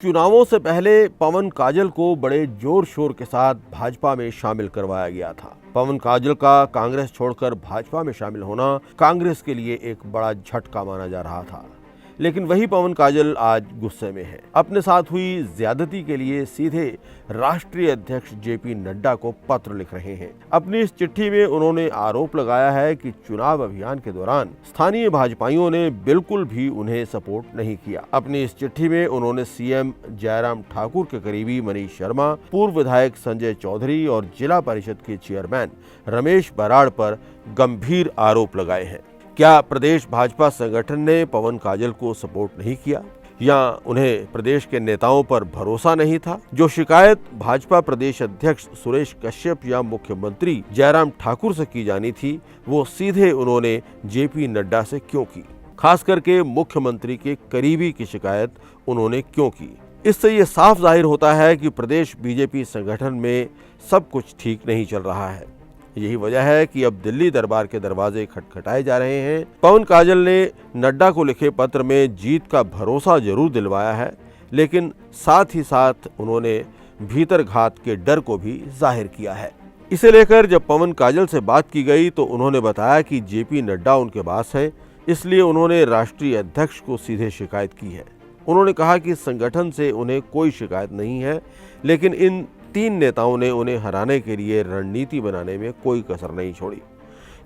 चुनावों से पहले पवन काजल को बड़े जोर शोर के साथ भाजपा में शामिल करवाया गया था। पवन काजल का कांग्रेस छोड़कर भाजपा में शामिल होना कांग्रेस के लिए एक बड़ा झटका माना जा रहा था। लेकिन वही पवन काजल आज गुस्से में है। अपने साथ हुई ज्यादती के लिए सीधे राष्ट्रीय अध्यक्ष जेपी नड्डा को पत्र लिख रहे हैं। अपनी इस चिट्ठी में उन्होंने आरोप लगाया है कि चुनाव अभियान के दौरान स्थानीय भाजपाइयों ने बिल्कुल भी उन्हें सपोर्ट नहीं किया। अपनी इस चिट्ठी में उन्होंने सीएम जयराम ठाकुर के करीबी मनीष शर्मा, पूर्व विधायक संजय चौधरी और जिला परिषद के चेयरमैन रमेश बराड़ पर गंभीर आरोप लगाए हैं। क्या प्रदेश भाजपा संगठन ने पवन काजल को सपोर्ट नहीं किया या उन्हें प्रदेश के नेताओं पर भरोसा नहीं था? जो शिकायत भाजपा प्रदेश अध्यक्ष सुरेश कश्यप या मुख्यमंत्री जयराम ठाकुर से की जानी थी, वो सीधे उन्होंने जेपी नड्डा से क्यों की? खास करके मुख्यमंत्री के करीबी की शिकायत उन्होंने क्यों की? इससे ये साफ जाहिर होता है कि प्रदेश बीजेपी संगठन में सब कुछ ठीक नहीं चल रहा है। यही वजह है कि अब दिल्ली दरबार के दरवाजे खटखटाए जा रहे हैं। पवन काजल ने नड्डा को लिखे पत्र में जीत का भरोसा जरूर दिलवाया है, लेकिन साथ ही साथ उन्होंने भीतर घात के डर को भी जाहिर किया है। इसे लेकर जब पवन काजल से बात की गई तो उन्होंने बताया कि जेपी नड्डा उनके पास है, इसलिए उन्होंने राष्ट्रीय अध्यक्ष को सीधे शिकायत की है। उन्होंने कहा कि संगठन से उन्हें कोई शिकायत नहीं है, लेकिन इन 3 नेताओं ने उन्हें हराने के लिए रणनीति बनाने में कोई कसर नहीं छोड़ी।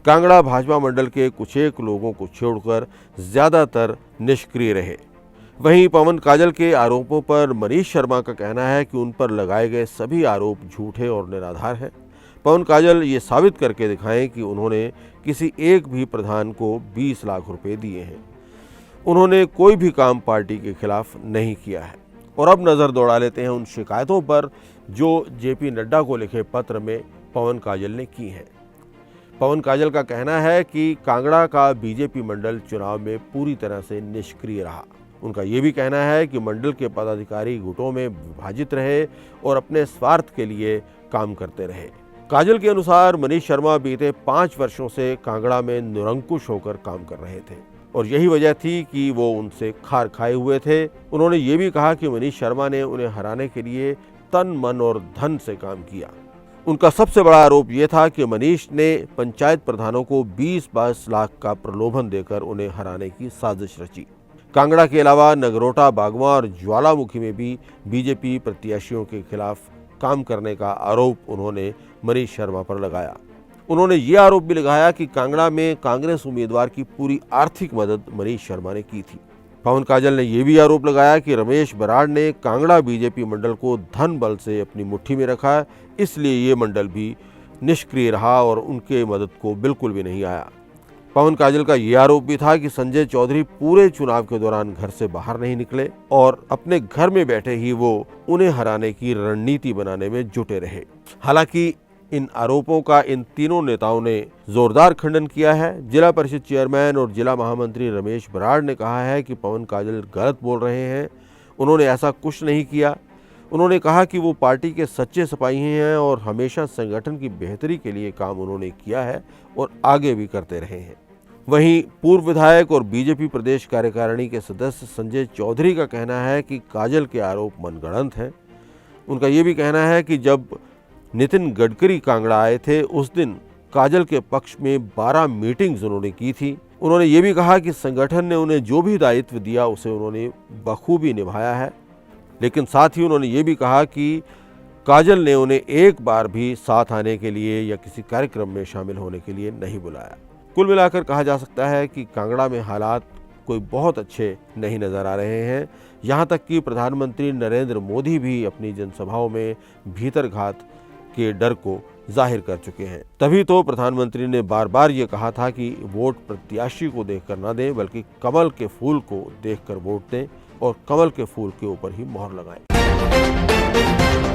कांगड़ा भाजपा मंडल के कुछ एक लोगों को छोड़कर ज्यादातर निष्क्रिय रहे। वहीं पवन काजल के आरोपों पर मनीष शर्मा का कहना है कि उन पर लगाए गए सभी आरोप झूठे और निराधार हैं। पवन काजल ये साबित करके दिखाएं कि उन्होंने किसी एक भी प्रधान को 20 लाख रुपए दिए हैं। उन्होंने कोई भी काम पार्टी के खिलाफ नहीं किया है। और अब नजर दौड़ा लेते हैं उन शिकायतों पर जो जेपी नड्डा को लिखे पत्र में पवन काजल ने की हैं। पवन काजल का कहना है कि कांगड़ा का बीजेपी मंडल चुनाव में पूरी तरह से निष्क्रिय रहा। उनका ये भी कहना है कि मंडल के पदाधिकारी गुटों में विभाजित रहे और अपने स्वार्थ के लिए काम करते रहे। काजल के अनुसार मनीष शर्मा बीते 5 वर्षों से कांगड़ा में निरंकुश होकर काम कर रहे थे और यही वजह थी कि वो उनसे खार खाए हुए थे। उन्होंने ये भी कहा कि मनीष शर्मा ने उन्हें हराने के लिए तन, मन और धन से काम किया। उनका सबसे बड़ा आरोप ये था कि मनीष ने पंचायत प्रधानों को 20-22 लाख का प्रलोभन देकर उन्हें हराने की साजिश रची। कांगड़ा के अलावा नगरोटा, बागवा और ज्वालामुखी में भी बीजेपी प्रत्याशियों के खिलाफ काम करने का आरोप उन्होंने मनीष शर्मा पर लगाया। उन्होंने ये आरोप भी लगाया कि कांगड़ा में कांग्रेस उम्मीदवार की पूरी आर्थिक मदद मनीष शर्मा ने की थी। पवन काजल ने यह भी आरोप लगाया कि रमेश बराड़ ने कांगड़ा बीजेपी मंडल को धन बल से अपनी मुट्ठी में रखा, इसलिए ये मंडल भी निष्क्रिय रहा और उनके मदद को बिल्कुल भी नहीं आया। पवन काजल का यह आरोप भी था कि संजय चौधरी पूरे चुनाव के दौरान घर से बाहर नहीं निकले और अपने घर में बैठे ही वो उन्हें हराने की रणनीति बनाने में जुटे रहे। हालांकि इन आरोपों का इन तीनों नेताओं ने जोरदार खंडन किया है। जिला परिषद चेयरमैन और जिला महामंत्री रमेश बराड़ ने कहा है कि पवन काजल गलत बोल रहे हैं, उन्होंने ऐसा कुछ नहीं किया। उन्होंने कहा कि वो पार्टी के सच्चे सिपाही हैं और हमेशा संगठन की बेहतरी के लिए काम उन्होंने किया है और आगे भी करते रहे हैं। वहीं पूर्व विधायक और बीजेपी प्रदेश कार्यकारिणी के सदस्य संजय चौधरी का कहना है कि काजल के आरोप मनगढ़ंत हैं। उनका ये भी कहना है कि जब नितिन गडकरी कांगड़ा आए थे उस दिन काजल के पक्ष में 12 मीटिंग्स उन्होंने की थी। उन्होंने ये भी कहा कि संगठन ने उन्हें जो भी दायित्व दिया उसे उन्होंने बखूबी निभाया है, लेकिन साथ ही उन्होंने ये भी कहा कि काजल ने उन्हें एक बार भी साथ आने के लिए या किसी कार्यक्रम में शामिल होने के लिए नहीं बुलाया। कुल मिलाकर कहा जा सकता है कि कांगड़ा में हालात कोई बहुत अच्छे नहीं नजर आ रहे हैं। यहाँ तक कि प्रधानमंत्री नरेंद्र मोदी भी अपनी जनसभाओं में भीतर घात के डर को जाहिर कर चुके हैं। तभी तो प्रधानमंत्री ने बार बार ये कहा था कि वोट प्रत्याशी को देखकर न दें, बल्कि कमल के फूल को देखकर वोट दें और कमल के फूल के ऊपर ही मोहर लगाएं।